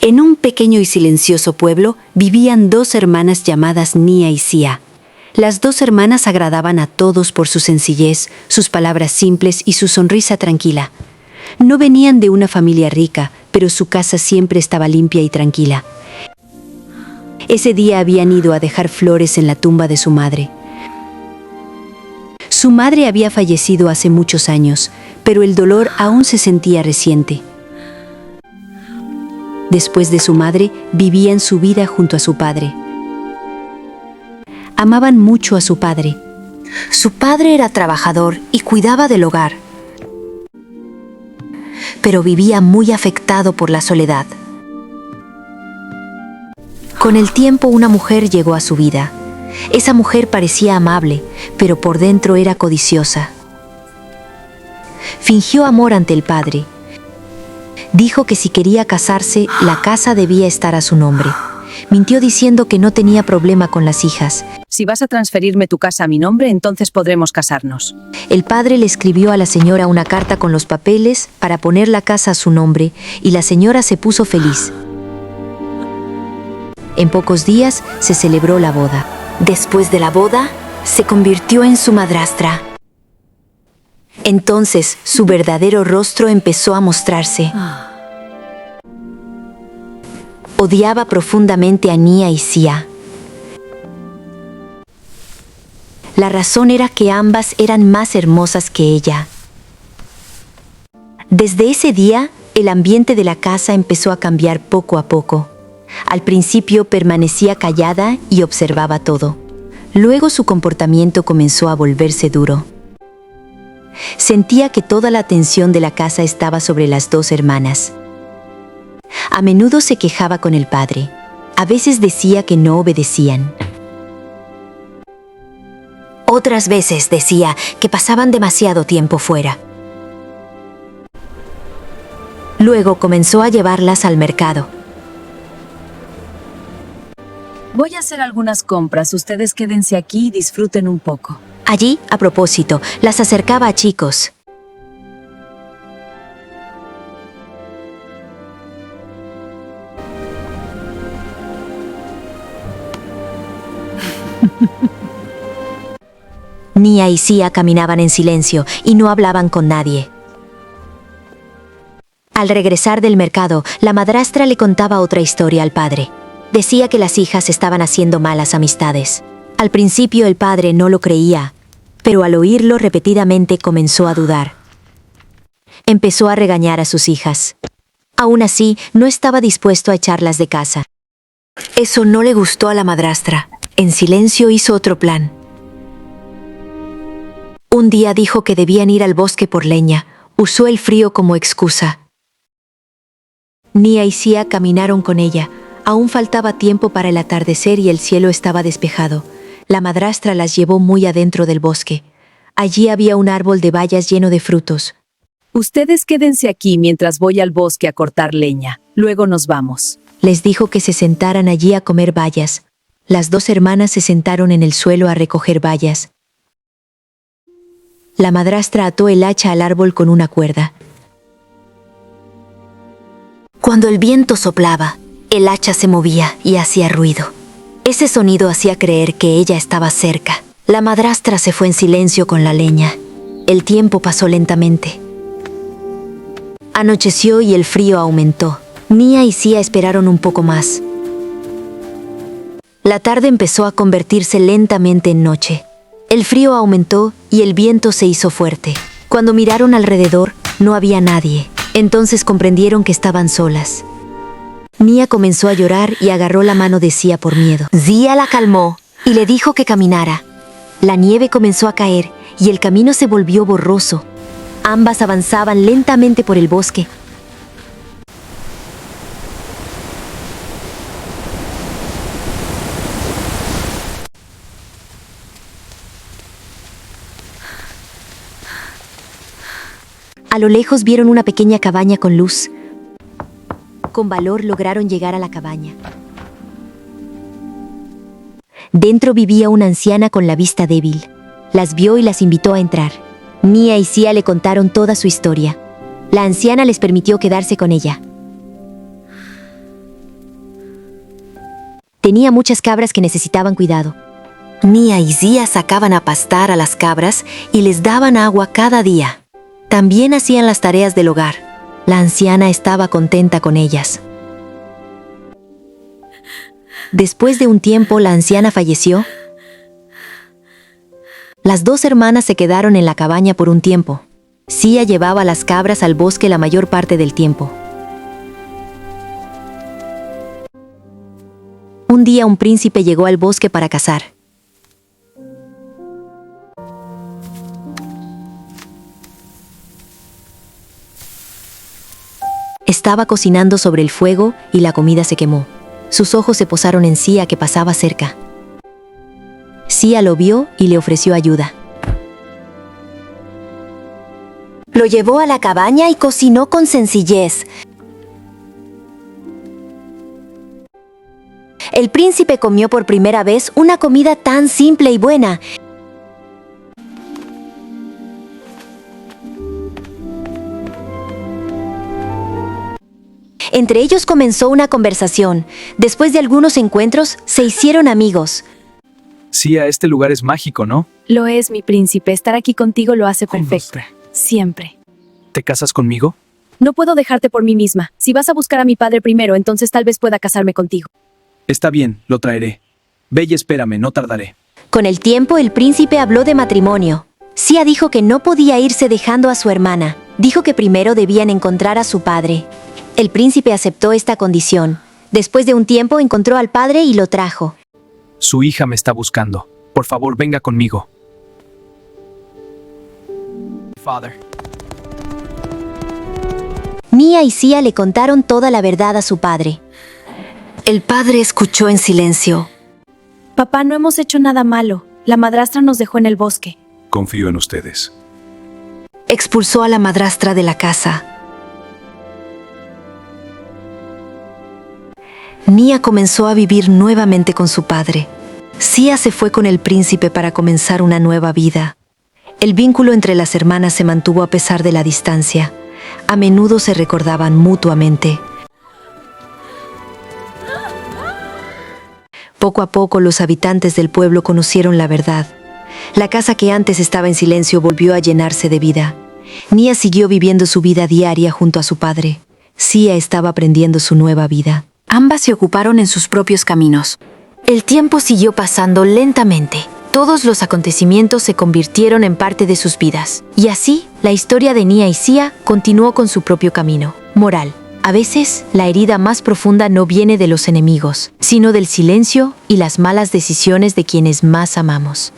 En un pequeño y silencioso pueblo vivían dos hermanas llamadas Nia y Sia. Las dos hermanas agradaban a todos por su sencillez, sus palabras simples y su sonrisa tranquila. No venían de una familia rica, pero su casa siempre estaba limpia y tranquila. Ese día habían ido a dejar flores en la tumba de su madre. Su madre había fallecido hace muchos años, pero el dolor aún se sentía reciente. Después de su madre, vivían su vida junto a su padre. Amaban mucho a su padre. Su padre era trabajador y cuidaba del hogar, pero vivía muy afectado por la soledad. Con el tiempo, una mujer llegó a su vida. Esa mujer parecía amable, pero por dentro era codiciosa. Fingió amor ante el padre. Dijo que si quería casarse, la casa debía estar a su nombre. Mintió diciendo que no tenía problema con las hijas. Si vas a transferirme tu casa a mi nombre, entonces podremos casarnos. El padre le escribió a la señora una carta con los papeles para poner la casa a su nombre y la señora se puso feliz. En pocos días se celebró la boda. Después de la boda, se convirtió en su madrastra. Entonces, su verdadero rostro empezó a mostrarse. Odiaba profundamente a Nia y Sia. La razón era que ambas eran más hermosas que ella. Desde ese día, el ambiente de la casa empezó a cambiar poco a poco. Al principio permanecía callada y observaba todo. Luego su comportamiento comenzó a volverse duro. Sentía que toda la atención de la casa estaba sobre las dos hermanas. A menudo se quejaba con el padre. A veces decía que no obedecían. Otras veces decía que pasaban demasiado tiempo fuera. Luego comenzó a llevarlas al mercado. Voy a hacer algunas compras. Ustedes quédense aquí y disfruten un poco. Allí, a propósito, las acercaba a chicos. Nia y Sia caminaban en silencio y no hablaban con nadie. Al regresar del mercado, la madrastra le contaba otra historia al padre. Decía que las hijas estaban haciendo malas amistades. Al principio el padre no lo creía, pero al oírlo repetidamente comenzó a dudar. Empezó a regañar a sus hijas. Aún así, no estaba dispuesto a echarlas de casa. Eso no le gustó a la madrastra. En silencio hizo otro plan. Un día dijo que debían ir al bosque por leña. Usó el frío como excusa. Nia y Sia caminaron con ella. Aún faltaba tiempo para el atardecer y el cielo estaba despejado. La madrastra las llevó muy adentro del bosque. Allí había un árbol de bayas lleno de frutos. Ustedes quédense aquí mientras voy al bosque a cortar leña. Luego nos vamos. Les dijo que se sentaran allí a comer bayas. Las dos hermanas se sentaron en el suelo a recoger bayas. La madrastra ató el hacha al árbol con una cuerda. Cuando el viento soplaba, el hacha se movía y hacía ruido. Ese sonido hacía creer que ella estaba cerca. La madrastra se fue en silencio con la leña. El tiempo pasó lentamente. Anocheció y el frío aumentó. Nia y Sia esperaron un poco más. La tarde empezó a convertirse lentamente en noche. El frío aumentó y el viento se hizo fuerte. Cuando miraron alrededor, no había nadie. Entonces comprendieron que estaban solas. Nia comenzó a llorar y agarró la mano de Sia por miedo. Sia la calmó y le dijo que caminara. La nieve comenzó a caer y el camino se volvió borroso. Ambas avanzaban lentamente por el bosque. A lo lejos vieron una pequeña cabaña con luz. Con valor lograron llegar a la cabaña. Dentro vivía una anciana con la vista débil. Las vio y las invitó a entrar. Nia y Sia le contaron toda su historia. La anciana les permitió quedarse con ella. Tenía muchas cabras que necesitaban cuidado. Nia y Zia sacaban a pastar a las cabras y les daban agua cada día. También hacían las tareas del hogar. La anciana estaba contenta con ellas. Después de un tiempo, la anciana falleció. Las dos hermanas se quedaron en la cabaña por un tiempo. Zia llevaba las cabras al bosque la mayor parte del tiempo. Un día un príncipe llegó al bosque para cazar. Estaba cocinando sobre el fuego y la comida se quemó. Sus ojos se posaron en Zia, que pasaba cerca. Zia lo vio y le ofreció ayuda. Lo llevó a la cabaña y cocinó con sencillez. El príncipe comió por primera vez una comida tan simple y buena. Entre ellos comenzó una conversación. Después de algunos encuentros, se hicieron amigos. Zia, este lugar es mágico, ¿no? Lo es, mi príncipe. Estar aquí contigo lo hace perfecto. Siempre. ¿Te casas conmigo? No puedo dejarte por mí misma. Si vas a buscar a mi padre primero, entonces tal vez pueda casarme contigo. Está bien, lo traeré. Ve y espérame, no tardaré. Con el tiempo, el príncipe habló de matrimonio. Zia dijo que no podía irse dejando a su hermana. Dijo que primero debían encontrar a su padre. El príncipe aceptó esta condición. Después de un tiempo encontró al padre y lo trajo. Su hija me está buscando. Por favor, venga conmigo. Father. Nia y Zia le contaron toda la verdad a su padre. El padre escuchó en silencio. Papá, no hemos hecho nada malo. La madrastra nos dejó en el bosque. Confío en ustedes. Expulsó a la madrastra de la casa. Nia comenzó a vivir nuevamente con su padre. Zia se fue con el príncipe para comenzar una nueva vida. El vínculo entre las hermanas se mantuvo a pesar de la distancia. A menudo se recordaban mutuamente. Poco a poco los habitantes del pueblo conocieron la verdad. La casa que antes estaba en silencio volvió a llenarse de vida. Nia siguió viviendo su vida diaria junto a su padre. Zia estaba aprendiendo su nueva vida. Ambas se ocuparon en sus propios caminos. El tiempo siguió pasando lentamente. Todos los acontecimientos se convirtieron en parte de sus vidas. Y así, la historia de Nia y Zia continuó con su propio camino. Moral: a veces, la herida más profunda no viene de los enemigos, sino del silencio y las malas decisiones de quienes más amamos.